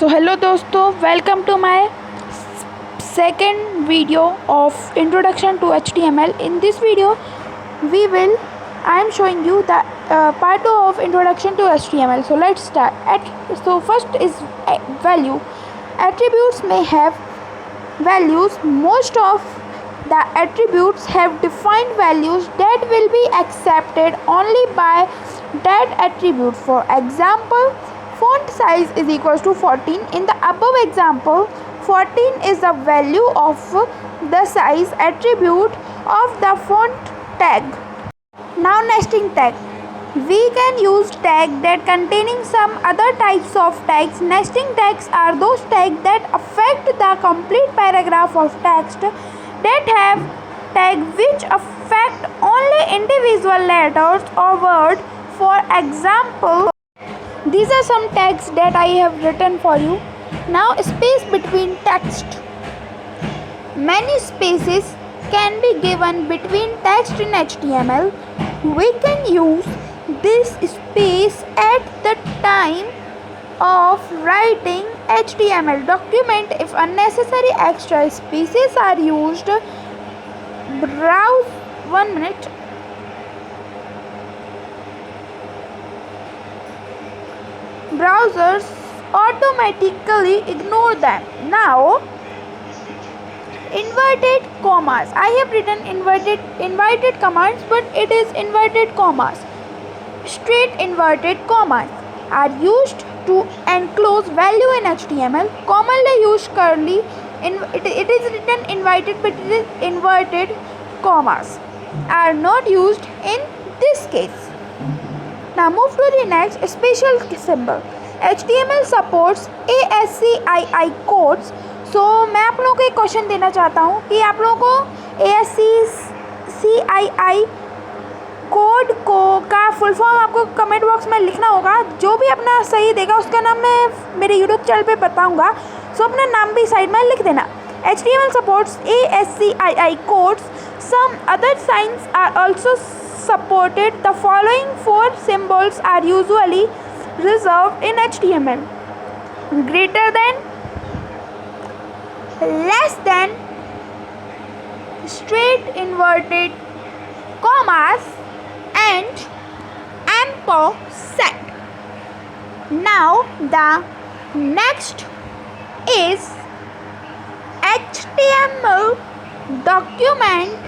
So hello दोस्तों, welcome to my second video of introduction to HTML. In this video I am showing you the part 2 of introduction to HTML. So let's start. So first is value. Attributes may have values. Most of the attributes have defined values that will be accepted only by that attribute. For example, font size is equals to 14. In the above example, 14 is the value of the size attribute of the font tag. Now nesting tag. We can use tag that containing some other types of tags. Nesting tags are those tags that affect the complete paragraph of text, that have tags which affect only individual letters or words. For example, these are some tags that I have written for you. Now, space between text. Many spaces can be given between text in HTML. We can use this space at the time of writing HTML document. If unnecessary extra spaces are used, browsers automatically ignore them. Now, inverted commas. I have written inverted commas, but it is inverted commas. Straight inverted commas are used to enclose value in HTML. Commonly used curly. It is written inverted, but it is inverted commas are not used in this case. Now move to the next, special symbol. HTML supports ASCII codes. So मैं आप लोगों को एक question देना चाहता हूँ कि आप लोगों को ASCII कोड का फुल फॉर्म आपको कमेंट बॉक्स में लिखना होगा. जो भी अपना सही देगा उसका नाम मैं मेरे यूट्यूब चैनल पे बताऊँगा. सो अपना नाम भी साइड में लिख देना. HTML supports ASCII codes. Some other signs are also supported. The following four symbols are usually reserved in HTML: greater than, less than, straight inverted commas, and ampersand. Now the next is HTML document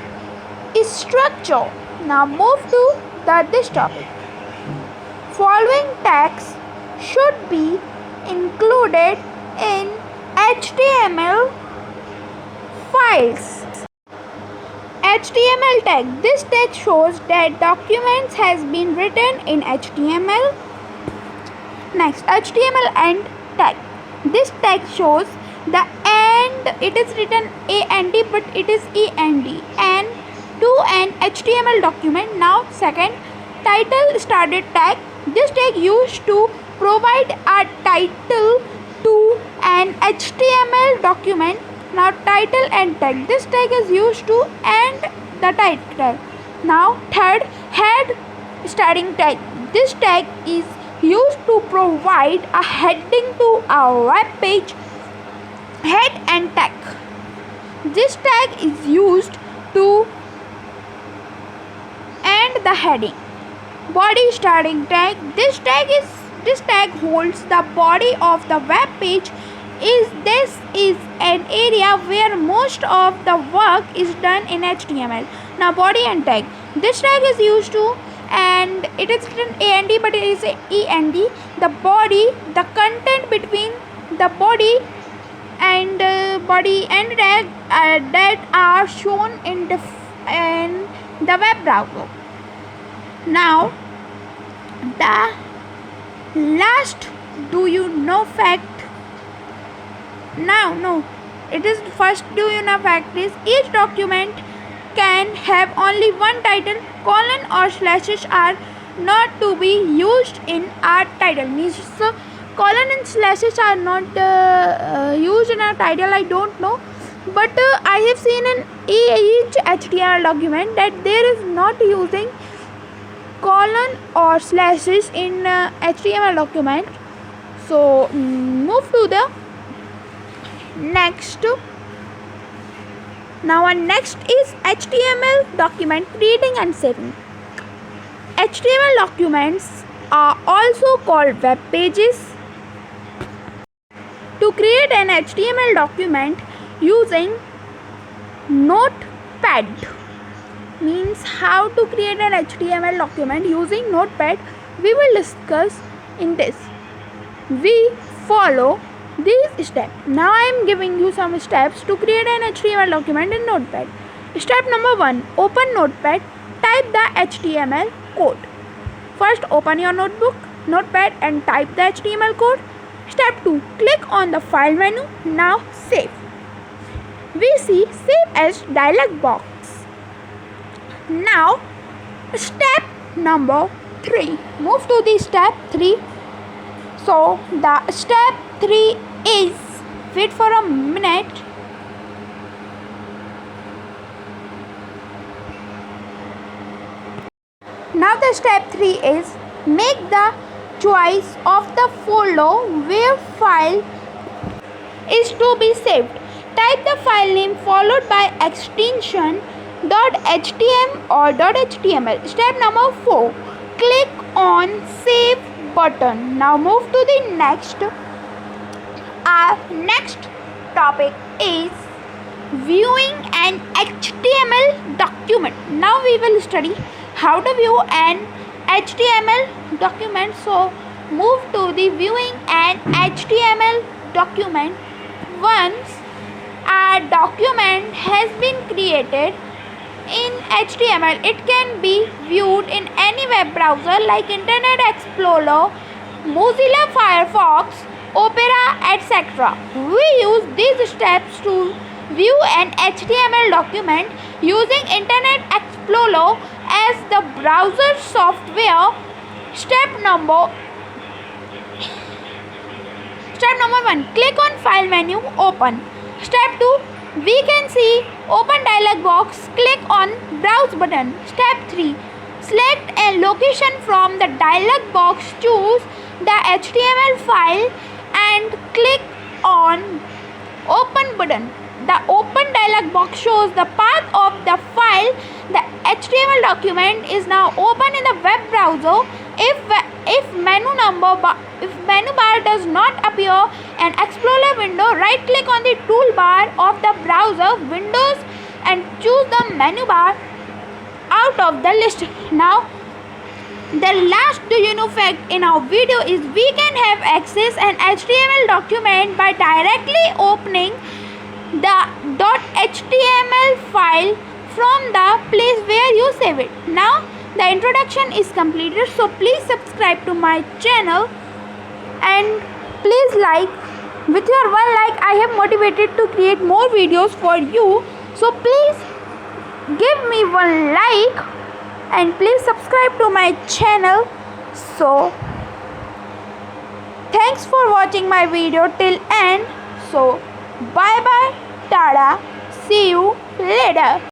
structure. Now move to this topic. Following tags should be included in HTML files. HTML tag. This tag shows that documents has been written in HTML. Next, HTML end tag. This tag shows the end. It is written AND, but it is END. And to an HTML document. Now, second, title started tag. This tag used to provide a title to an HTML document. Now, title end tag. This tag is used to end the title. Now, third, head starting tag. This tag is used to provide a heading to a web page. Head and tag. This tag is used to end the heading. Body starting tag. This tag holds the body of the web page. This is an area where most of the work is done in HTML. Now body and tag. This tag is used to, and it is written AND, but it is END. The body, the content between the body and tag that are shown in the web browser. Now the last do you know fact. It is first do you know fact is each document can have only one title. Colon or slashes are not to be used in a title. Means colon and slashes are not used in a title. I don't know, but I have seen in each HTML document that there is not using colon or slashes in HTML document. So move to the next. Now our next is HTML document creating and saving. HTML documents are also called web pages. To create an HTML document using Notepad means how to create an HTML document using Notepad, we will discuss in this. We follow these steps. Now I am giving you some steps to create an HTML document in Notepad. Step number 1, open Notepad, type the HTML code. First open your Notepad and type the HTML code. Step 2, click on the file menu. Now save. We see save as dialog box. Now step number 3, move to the step 3. So the step 3 is, wait for a minute. Now the step 3 is make the choice of the folder where file is to be saved. Type the file name followed by extension .htm or .html. Step number 4, click on save button. Now move to the next. Our next topic is viewing an HTML document. Now we will study how to view an HTML document. So move to the viewing an HTML document. Once a document has been created in HTML, it can be viewed in any web browser like Internet Explorer, Mozilla Firefox, Opera, etc. We use these steps to view an HTML document using Internet Explorer as the browser software. Step number 1, click on file menu, open. Step 2, we can see open dialog box, click on browse button. Step 3, select a location from the dialog box, choose the HTML file and click on open button. The open dialog box shows the path of the file. The HTML document is now open in the web browser. If menu bar does not appear an Explorer window, right click on the toolbar of the browser windows and choose the menu bar out of the list. Now the last fact in our video is we can have access an HTML document by directly opening the .html file from the place where you save it. Now the introduction is completed, so please subscribe to my channel and please like. With your one like, I have motivated to create more videos for you, so please give me one like and please subscribe to my channel. So thanks for watching my video till end. So bye bye, tada, see you later.